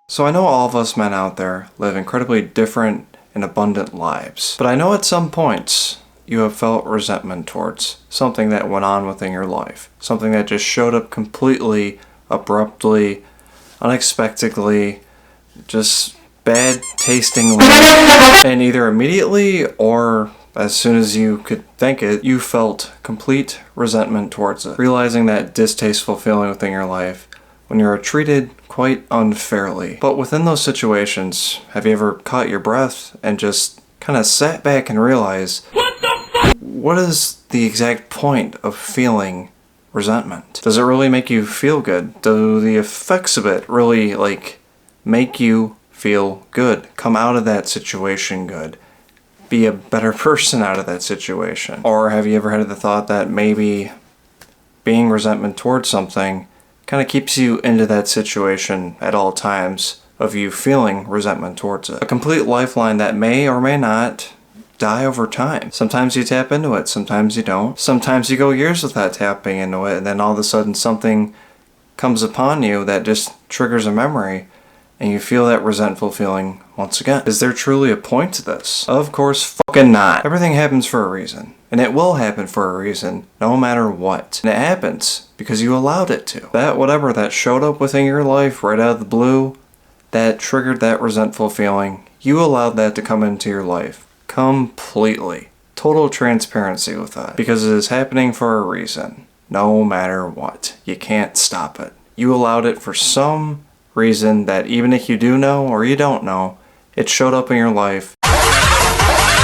So I know all of us men out there live incredibly different and abundant lives, but I know at some points you have felt resentment towards something that went on within your life, something that just showed up completely, abruptly, unexpectedly, just bad tastingly, and either immediately or as soon as you could think it, you felt complete resentment towards it, realizing that distasteful feeling within your life when you are treated quite unfairly. But within those situations, have you ever caught your breath and just kind of sat back and realized, what is the exact point of feeling resentment? Does it really make you feel good? Do the effects of it really make you feel good? Come out of that situation good? Be a better person out of that situation? Or have you ever had the thought that maybe being resentment towards something kind of keeps you into that situation at all times of you feeling resentment towards it? A complete lifeline that may or may not die over time. Sometimes you tap into it, sometimes you don't. Sometimes you go years without tapping into it, and then all of a sudden something comes upon you that just triggers a memory, and you feel that resentful feeling once again. Is there truly a point to this? Of course fucking not. Everything happens for a reason. And it will happen for a reason, no matter what. And it happens because you allowed it to. That whatever that showed up within your life right out of the blue, that triggered that resentful feeling, you allowed that to come into your life. Completely. Total transparency with that. Because it is happening for a reason, no matter what. You can't stop it. You allowed it for some reason that even if you do know or you don't know, it showed up in your life.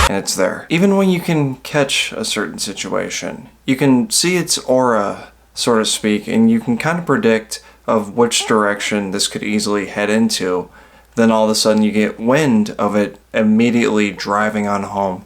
And it's there. Even when you can catch a certain situation, you can see its aura, so to speak, and you can kind of predict of which direction this could easily head into. Then all of a sudden you get wind of it immediately driving on home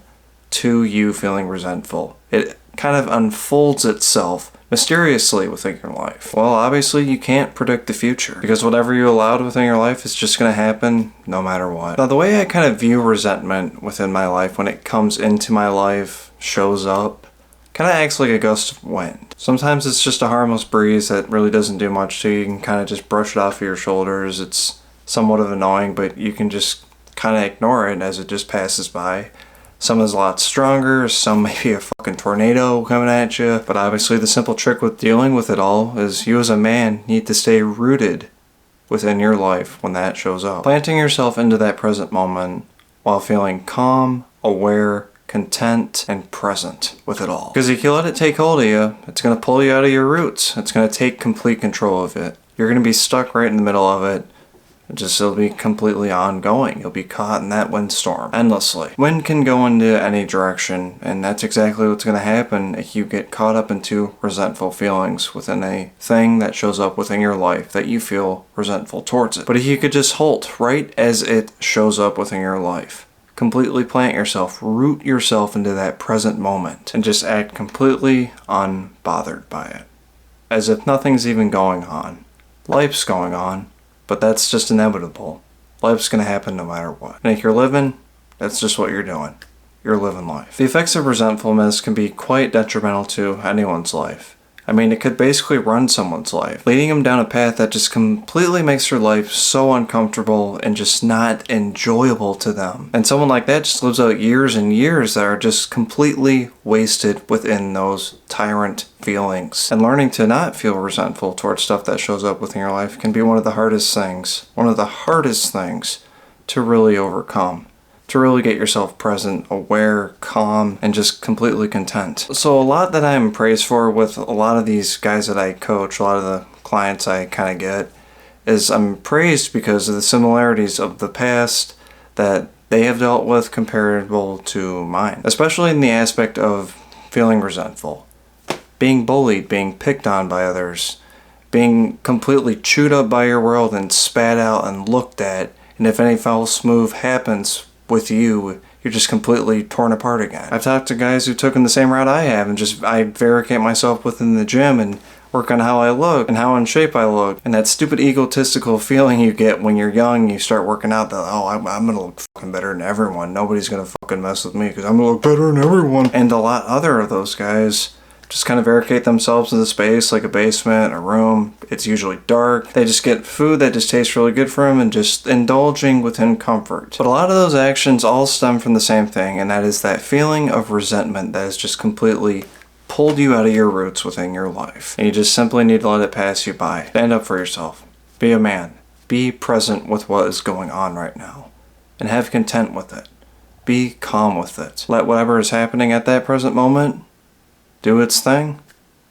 to you feeling resentful. It kind of unfolds itself mysteriously within your life. Well, obviously you can't predict the future because whatever you allowed within your life is just going to happen no matter what. Now, the way I kind of view resentment within my life when it comes into my life, shows up, kind of acts like a gust of wind. Sometimes it's just a harmless breeze that really doesn't do much to you. You can kind of just brush it off of your shoulders. It's somewhat of annoying, but you can just kind of ignore it as it just passes by. Some is a lot stronger, some may be a fucking tornado coming at you. But obviously the simple trick with dealing with it all is you as a man need to stay rooted within your life when that shows up. Planting yourself into that present moment while feeling calm, aware, content, and present with it all. Because if you let it take hold of you, it's going to pull you out of your roots. It's going to take complete control of it. You're going to be stuck right in the middle of it. It'll be completely ongoing. You'll be caught in that windstorm endlessly. Wind can go into any direction, and that's exactly what's going to happen if you get caught up into resentful feelings within a thing that shows up within your life that you feel resentful towards it. But if you could just halt right as it shows up within your life, completely plant yourself, root yourself into that present moment, and just act completely unbothered by it. As if nothing's even going on. Life's going on. But that's just inevitable. Life's going to happen no matter what. And if you're living, that's just what you're doing. You're living life. The effects of resentfulness can be quite detrimental to anyone's life. I mean, it could basically run someone's life, leading them down a path that just completely makes their life so uncomfortable and just not enjoyable to them. And someone like that just lives out years and years that are just completely wasted within those tyrant feelings. And learning to not feel resentful towards stuff that shows up within your life can be one of the hardest things to really overcome. To really get yourself present, aware, calm, and just completely content. So a lot that I'm praised for with a lot of these guys that I coach, a lot of the clients I kind of get, is I'm praised because of the similarities of the past that they have dealt with comparable to mine. Especially in the aspect of feeling resentful, being bullied, being picked on by others, being completely chewed up by your world and spat out and looked at, and if any foul move happens with you, you're just completely torn apart again. I've talked to guys who took in the same route I have, and I barricade myself within the gym and work on how I look and how in shape I look. And that stupid egotistical feeling you get when you're young, you start working out that, oh, I'm gonna look fucking better than everyone. Nobody's gonna fucking mess with me because I'm gonna look better than everyone. And a lot other of those guys just kind of barricade themselves in the space like a basement, a room. It's usually dark. They just get food that just tastes really good for them and just indulging within comfort. But a lot of those actions all stem from the same thing, and that is that feeling of resentment that has just completely pulled you out of your roots within your life. And you just simply need to let it pass you by. Stand up for yourself. Be a man. Be present with what is going on right now. And have content with it. Be calm with it. Let whatever is happening at that present moment do its thing,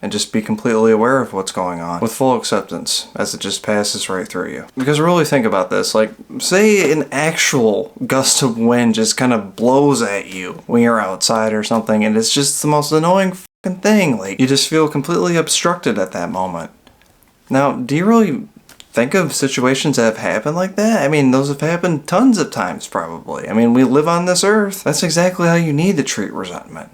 and just be completely aware of what's going on with full acceptance as it just passes right through you. Because really think about this, like say an actual gust of wind just kind of blows at you when you're outside or something, and it's just the most annoying fucking thing. Like you just feel completely obstructed at that moment. Now, do you really think of situations that have happened like that? I mean, those have happened tons of times probably. I mean, we live on this earth. That's exactly how you need to treat resentment.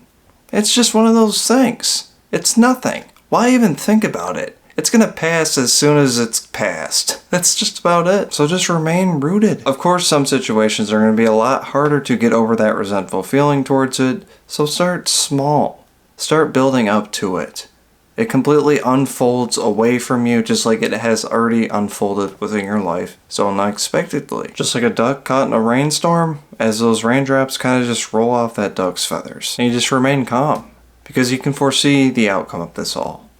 It's just one of those things. It's nothing. Why even think about it? It's gonna pass as soon as it's passed. That's just about it. So just remain rooted. Of course, some situations are gonna be a lot harder to get over that resentful feeling towards it, so start small. Start building up to it. It completely unfolds away from you just like it has already unfolded within your life so unexpectedly. Just like a duck caught in a rainstorm, as those raindrops kind of just roll off that duck's feathers. And you just remain calm because you can foresee the outcome of this all.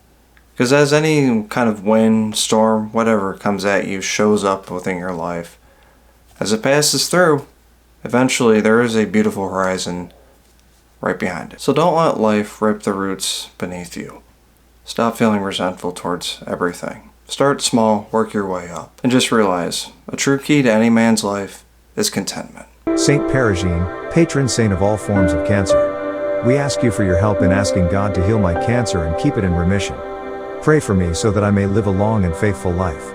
Because as any kind of wind, storm, whatever comes at you shows up within your life, as it passes through, eventually there is a beautiful horizon right behind it. So don't let life rip the roots beneath you. Stop feeling resentful towards everything. Start small, work your way up. And just realize, a true key to any man's life is contentment. Saint Perigine, patron saint of all forms of cancer. We ask you for your help in asking God to heal my cancer and keep it in remission. Pray for me so that I may live a long and faithful life.